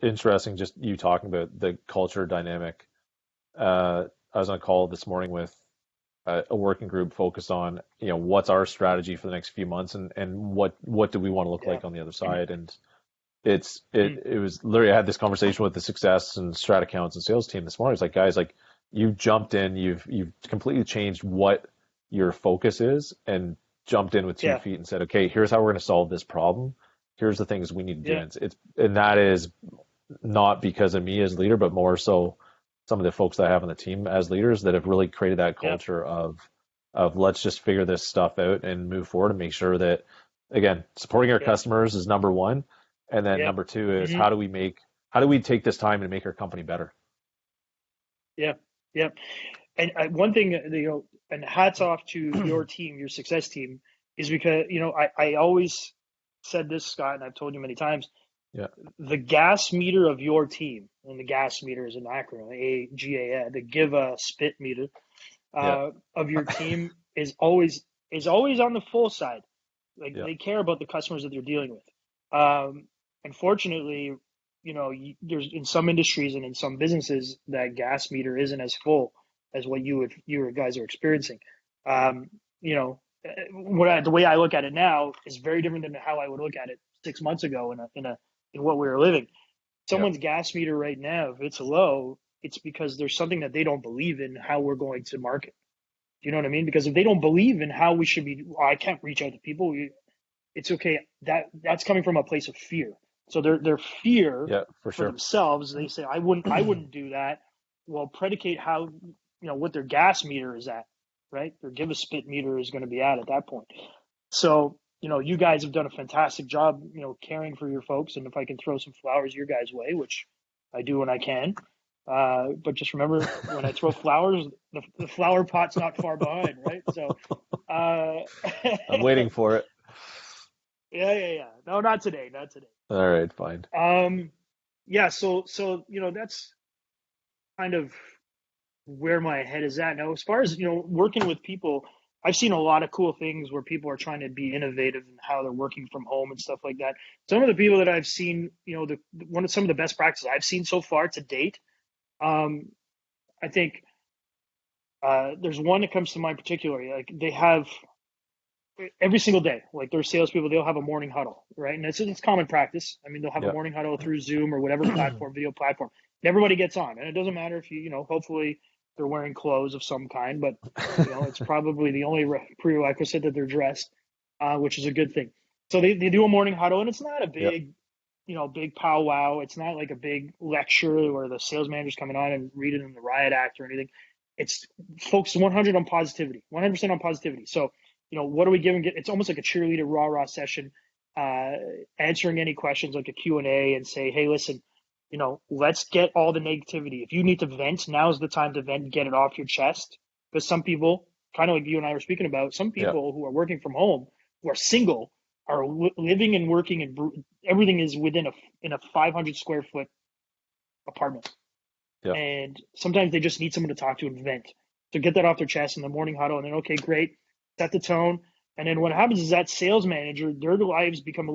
interesting just you talking about the culture dynamic. I was on a call this morning with a working group focused on, what's our strategy for the next few months and what do we want to look Yeah. like on the other side. And it's Mm. it was literally I had this conversation with the success and strat accounts and sales team this morning. It's like, guys, like you jumped in, you've completely changed what your focus is and jumped in with two Yeah. feet and said, okay, here's how we're going to solve this problem. Here's the things we need to do. Yeah. And and that is not because of me as leader, but more so some of the folks that I have on the team as leaders that have really created that Yeah. culture of let's just figure this stuff out and move forward and make sure that, again, supporting our Yeah. customers is number one, and then Yeah. number two is Hmm. how do we take this time and make our company better? Yeah. Yeah. And one thing, and hats off to your team, your success team, is because, I always said this, Scott, and I've told you many times, Yeah, the gas meter of your team, and the gas meter is an acronym, AGA, the give a spit meter, yeah, of your team is always on the full side. Like yeah, they care about the customers that they're dealing with. Um, Unfortunately, there's in some industries and in some businesses that gas meter isn't as full as what you guys are experiencing. Um, you know, the way I look at it now is very different than how I would look at it 6 months ago in what we were living. yeah, Someone's gas meter right now, if it's low, it's because there's something that they don't believe in how we're going to market. Do you know what I mean? Because if they don't believe in how we should be, I can't reach out to people. It's okay. That's coming from a place of fear. So their fear yeah, for for sure. themselves, they say, I wouldn't do that. Well, predicate how, what their gas meter is at, right? Their give a spit meter is going to be at that point. So, you guys have done a fantastic job, caring for your folks. And if I can throw some flowers your guys' way, which I do when I can, but just remember when I throw flowers, the flower pot's not far behind, right? So, uh, I'm waiting for it. yeah, yeah, yeah. No, not today, not today. All right, fine. Um, yeah, so that's kind of where my head is at now. As far as working with people, I've seen a lot of cool things where people are trying to be innovative in how they're working from home and stuff like that. Some of the people that I've seen, some of the best practices I've seen so far to date. Um, I think there's one that comes to mind particularly. Like they have every single day, like their salespeople, they'll have a morning huddle, right? And it's common practice. I mean, they'll have a Yeah, morning huddle through Zoom or whatever platform, video platform, and everybody gets on. And it doesn't matter if hopefully they're wearing clothes of some kind, but it's probably the only prerequisite that they're dressed, which is a good thing. So they do a morning huddle, and it's not a yeah, big powwow. It's not like a big lecture where the sales manager's coming on and reading them the riot act or anything. It's focused 100 on positivity, 100% on positivity. So what are we giving? It's almost like a cheerleader rah-rah session, answering any questions like a Q&A and say, hey, listen, let's get all the negativity. If you need to vent, now's the time to vent, get it off your chest. Because some people, kind of like you and I were speaking about, some yeah, people who are working from home, who are single, are living and working, and everything is within in a 500 square foot apartment. yeah, And sometimes they just need someone to talk to and vent. To get that off their chest in the morning huddle, and then, okay, great, set the tone. And then what happens is that sales manager, their lives become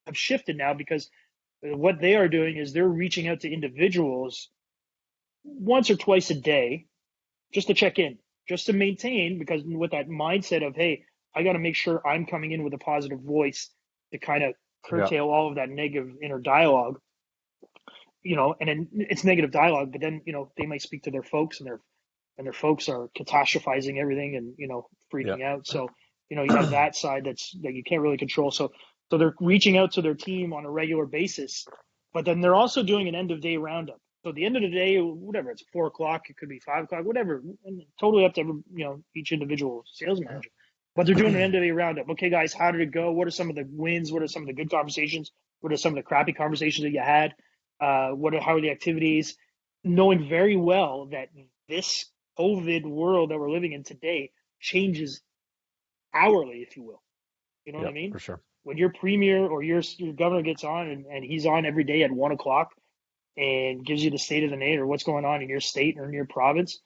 have shifted now, because what they are doing is they're reaching out to individuals once or twice a day just to check in, just to maintain, because with that mindset of, hey, I got to make sure I'm coming in with a positive voice to kind of yeah, curtail all of that negative inner dialogue, and then it's negative dialogue, but then, they might speak to their folks, and their folks are catastrophizing everything and, yeah, freaking out. So, you have that side that you can't really control. So they're reaching out to their team on a regular basis, but then they're also doing an end of day roundup. So at the end of the day, whatever, it's 4 o'clock, it could be 5 o'clock, whatever, and totally up to each individual sales manager. But they're doing an end of day roundup. Okay, guys, how did it go? What are some of the wins? What are some of the good conversations? What are some of the crappy conversations that you had? How are the activities? Knowing very well that this COVID world that we're living in today changes hourly, if you will. You know what yeah, I mean? for sure. When your premier or your governor gets on, and he's on every day at 1 o'clock and gives you the state of the nation or what's going on in your state or in your province,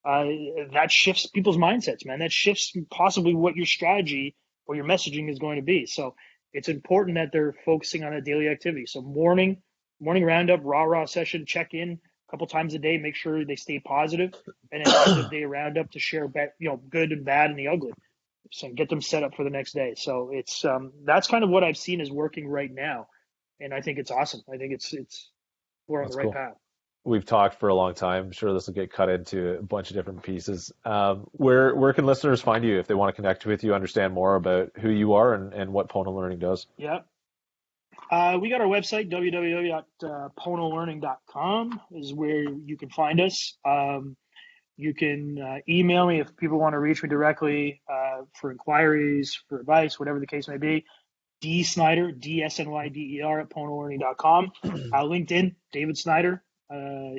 that shifts people's mindsets, man. That shifts possibly what your strategy or your messaging is going to be. So it's important that they're focusing on a daily activity. So morning, morning roundup, rah session, check in a couple times a day, make sure they stay positive, and then end of day roundup to share, good and bad and the ugly, so get them set up for the next day. So it's that's kind of what I've seen is working right now, and I think it's awesome. I think it's we're on the That's right cool. path. We've talked for a long time. I'm sure this will get cut into a bunch of different pieces. Where can listeners find you if they want to connect with you, understand more about who you are and what Pona Learning does? Yeah. We got our website, www.ponolearning.com is where you can find us. You can email me if people want to reach me directly for inquiries, for advice, whatever the case may be. D Snyder, DSNYDER at ponolearning.com. LinkedIn, David Snyder,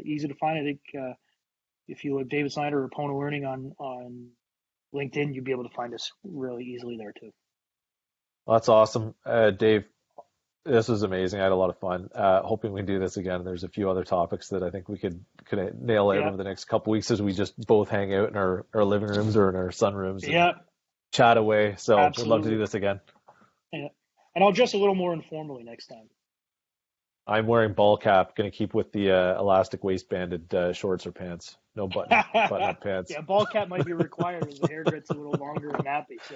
easy to find. I think if you look David Snyder or Pono Learning on LinkedIn, you'll be able to find us really easily there too. Well, that's awesome. Dave, this was amazing. I had a lot of fun. Hoping we can do this again. There's a few other topics that I think we could nail out Yeah, over the next couple weeks as we just both hang out in our living rooms or in our sunrooms and yeah, chat away. So would love to do absolutely. this again. Yeah. And I'll dress a little more informally next time. I'm wearing ball cap. Going to keep with the elastic waistbanded shorts or pants. No button up pants. Yeah, ball cap might be required as the hair gets a little longer and nappy. So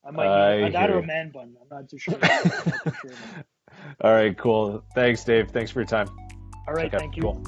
I might need I that or hear a you. man bun. I'm not too sure. I'm not too sure. All right, cool. Thanks, Dave. Thanks for your time. All right, Okay, thank you. cool.